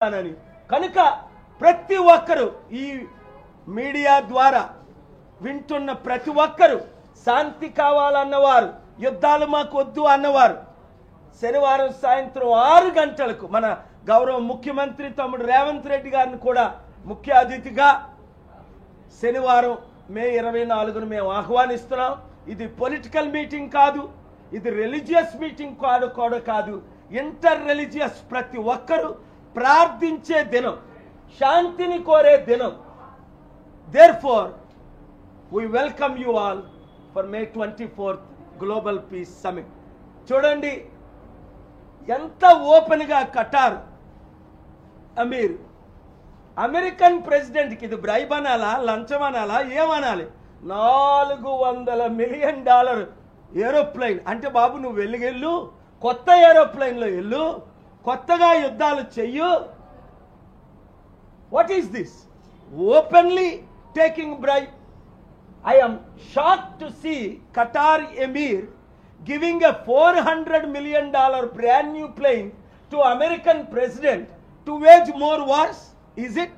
అని కనుక ప్రతి ఒక్కరు ఈ మీడియా ద్వారా వింటున్న ప్రతి ఒక్కరు శాంతి కావాలన్నవారు, యుద్ధాలు మాకు వద్దు అన్నవారు శనివారం సాయంత్రం 6 గంటలకు మన గౌరవ ముఖ్యమంత్రి తమ్ముడు రేవంత్ రెడ్డి గారిని కూడా ముఖ్య అతిథిగా శనివారం మే 24ను మేము ఆహ్వానిస్తున్నాం. ఇది పొలిటికల్ మీటింగ్ కాదు, ఇది రిలీజియస్ మీటింగ్ కాదు, ఇంటర్ రిలీజియస్ ప్రతి ఒక్కరు ప్రార్థించే దినం, శాంతిని కోరే దినం. Therefore, we welcome you all for May 24th Global Peace Summit. చూడండి ఎంత ఓపెన్గా కటార్ అమీర్ అమెరికన్ ప్రెసిడెంట్కి ఇది బ్రైబ్ అనాలా, లంచం అనాలా, ఏమనాలి, $400 మిలియన్ ఏరోప్లైన్ అంటే బాబు నువ్వు వెళ్ళు, కొత్త ఏరోప్లైన్లో వెళ్ళు, కొత్తగా యుద్ధాలు చెయ్యు. What is this? Openly taking bribe. I am shocked to see Qatar Emir giving a $400 million brand new plane to American president to wage more wars. Is it?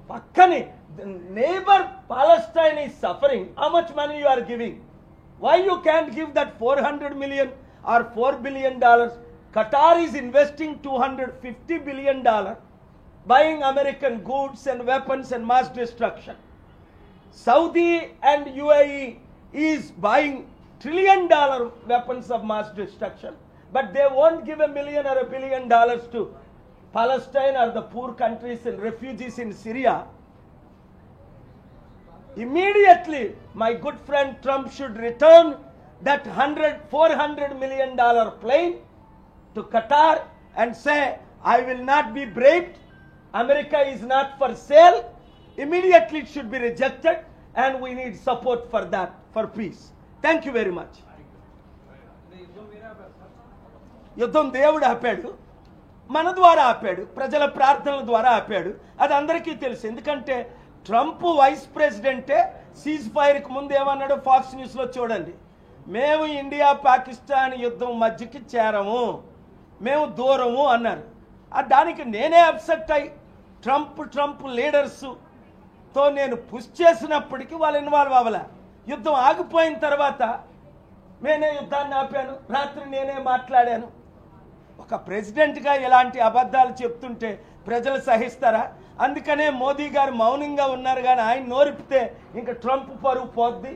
Pakkane, the neighbor Palestine is suffering. How much money you are giving? Why you can't give that $400 million or $4 billion? Qatar is investing $250 billion buying American goods and weapons and mass destruction. Saudi and UAE is buying $1 trillion weapons of mass destruction, but they won't give $1 million or $1 billion to Palestine or the poor countries and refugees in Syria. Immediately, my good friend Trump should return that $400 million plane to Qatar and say, I will not be bribed. America is not for sale. Immediately it should be rejected and we need support for that, for peace. Thank you very much. యుద్ధం దేవుడు ఆపాడు, మన ద్వారా ఆపాడు, ప్రజల ప్రార్థనల ద్వారా ఆపాడు. అది అందరికీ తెలుసు. ఎందుకంటే ట్రంప్ వైస్ ప్రెసిడెంటే సీజ్ ఫైర్కి ముందు ఏమన్నాడు ఫాక్స్ న్యూస్లో చూడండి, మేము ఇండియా పాకిస్తాన్ యుద్ధం మధ్యకి చేరము, మేము దూరము అన్నారు. దానికి నేనే అప్సెట్ అయ్యి ట్రంప్ లీడర్స్తో నేను పుష్ చేసినప్పటికీ వాళ్ళు ఇన్వాల్వ్ అవ్వలే. యుద్ధం ఆగిపోయిన తర్వాత నేనే యుద్ధాన్ని ఆపాను, రాత్రి నేనే మాట్లాడాను. ఒక ప్రెసిడెంట్గా ఇలాంటి అబద్ధాలు చెప్తుంటే ప్రజలు సహిస్తారా? అందుకనే మోదీ గారు మౌనంగా ఉన్నారు, కానీ ఆయన నోరిపితే ఇంకా ట్రంప్ పరువు పోద్ది,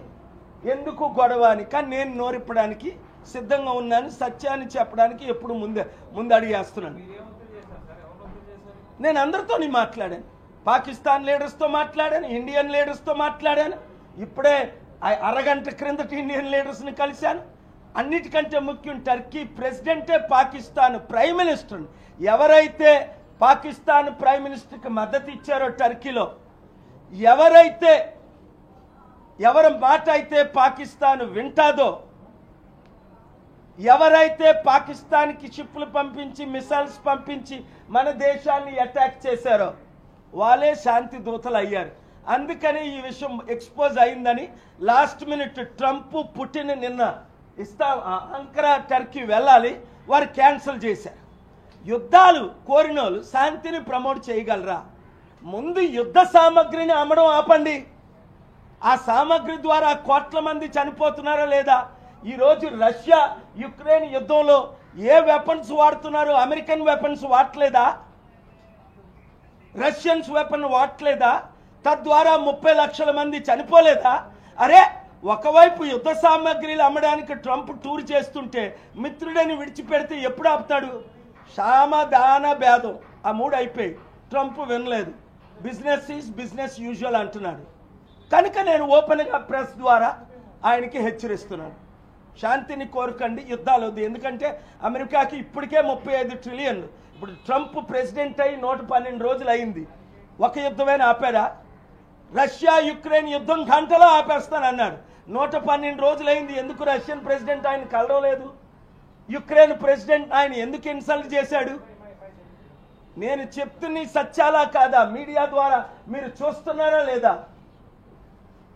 ఎందుకు గొడవ అని. కానీ నేను నోరిప్పడానికి సిద్ధంగా ఉన్నాను, సత్యాన్ని చెప్పడానికి ఎప్పుడు ముందు అడిగేస్తున్నాను. నేను అందరితో మాట్లాడాను, పాకిస్తాన్ లీడర్స్తో మాట్లాడాను, ఇండియన్ లీడర్స్తో మాట్లాడాను, ఇప్పుడే అరగంట క్రిందట ఇండియన్ లీడర్స్ని కలిశాను. అన్నిటికంటే ముఖ్యం టర్కీ ప్రెసిడెంటే పాకిస్తాన్ ప్రైమ్ మినిస్టర్. ఎవరైతే పాకిస్తాన్ ప్రైమ్ మినిస్టర్కి మద్దతు ఇచ్చారో టర్కీలో, ఎవరి మాట అయితే పాకిస్తాన్ వింటాదో, ఎవరైతే పాకిస్తాన్కి షిప్లు పంపించి మిసైల్స్ పంపించి మన దేశాన్ని అటాక్ చేశారో వాళ్ళే శాంతి దూతలు అయ్యారు. అందుకని ఈ విషయం ఎక్స్పోజ్ అయిందని లాస్ట్ మినిట్ ట్రంప్ పుటిన్ నిన్న అంకరా టర్కీ వెళ్ళాలి, వారు క్యాన్సిల్ చేశారు. యుద్ధాలు కోరిన వాళ్ళు శాంతిని ప్రమోట్ చేయగలరా? ముందు యుద్ధ సామగ్రిని అమ్మడం ఆపండి. ఆ సామగ్రి ద్వారా కోట్ల మంది చనిపోతున్నారా లేదా? ఈరోజు రష్యా యుక్రెయిన్ యుద్ధంలో ఏ వెపన్స్ వాడుతున్నారు? అమెరికన్ వెపన్స్ వాడలేదా? రష్యన్స్ వెపన్ వాడలేదా? తద్వారా 30 లక్షల మంది చనిపోలేదా? అరే, ఒకవైపు యుద్ధ సామగ్రిలు అమ్మడానికి ట్రంప్ టూర్ చేస్తుంటే మిత్రుడని విడిచిపెడితే ఎప్పుడు ఆపుతాడు? సామధాన భేదం ఆ 3 అయిపోయి ట్రంప్ వినలేదు. బిజినెస్ ఈజ్ బిజినెస్ యూజువల్ అంటున్నాడు. కనుక నేను ఓపెన్గా ప్రెస్ ద్వారా ఆయనకి హెచ్చరిస్తున్నాను, శాంతిని కోరుకండి, యుద్ధాలు వద్దు. ఎందుకంటే అమెరికాకి ఇప్పటికే 35 ట్రిలియన్లు. ఇప్పుడు ట్రంప్ ప్రెసిడెంట్ అయ్యి 112 రోజులు అయింది. ఒక యుద్ధమైనా ఆపారా? రష్యా యుక్రెయిన్ యుద్ధం గంటలో ఆపేస్తానన్నాడు. 112 రోజులు అయింది. ఎందుకు రష్యన్ ప్రెసిడెంట్ ఆయన కలవడం లేదు? యుక్రెయిన్ ప్రెసిడెంట్ ఆయన ఎందుకు ఇన్సల్ట్ చేశాడు? నేను చెప్తున్న సత్యాలా కాదా? మీడియా ద్వారా మీరు చూస్తున్నారా లేదా?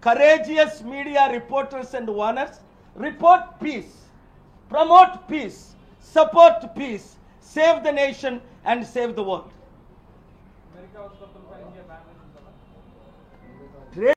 Courageous media reporters and owners report peace, promote peace, support peace, save the nation and save the world.